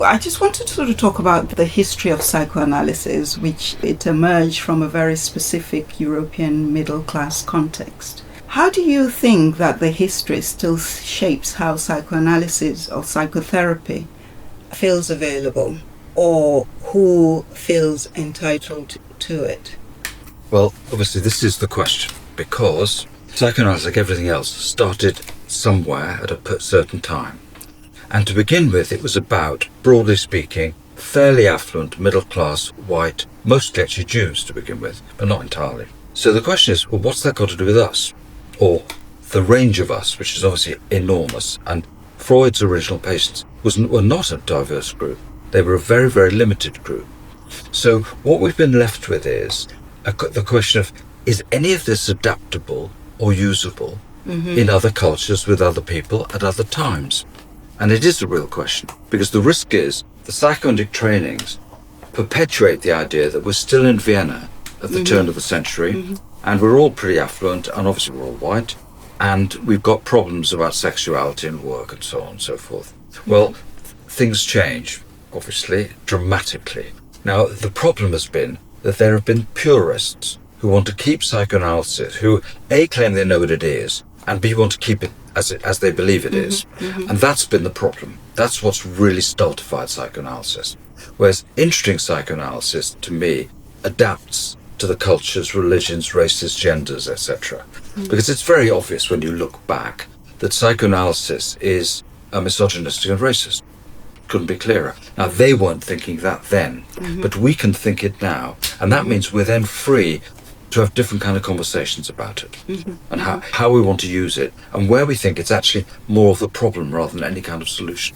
I just wanted to sort of talk about the history of psychoanalysis, which it emerged from a very specific European middle-class context. How do you think that the history still shapes how psychoanalysis or psychotherapy feels available, or who feels entitled to it? Well, obviously this is the question, because psychoanalysis, like everything else, started somewhere at a certain time. And to begin with, it was about, broadly speaking, fairly affluent, middle-class, white, mostly actually Jews to begin with, but not entirely. So the question is, well, what's that got to do with us? Or the range of us, which is obviously enormous. And Freud's original patients were not a diverse group. They were a very, very limited group. So what we've been left with is the question of, is any of this adaptable or usable in other cultures with other people at other times? And it is a real question, because the risk is the psychoanalytic trainings perpetuate the idea that we're still in Vienna at the turn of the century, and we're all pretty affluent, and obviously we're all white, and we've got problems about sexuality and work and so on and so forth. Well, things change, obviously, dramatically. Now, the problem has been that there have been purists who want to keep psychoanalysis, who A, claim they know what it is, and B, want to keep it as they believe it is. And that's been the problem. That's what's really stultified psychoanalysis. Whereas interesting psychoanalysis, to me, adapts to the cultures, religions, races, genders, etc. Because it's very obvious when you look back that psychoanalysis is misogynistic and racist. Couldn't be clearer. Now, they weren't thinking that then, but we can think it now. And that means we're then free to have different kind of conversations about it and how we want to use it and where we think it's actually more of the problem rather than any kind of solution.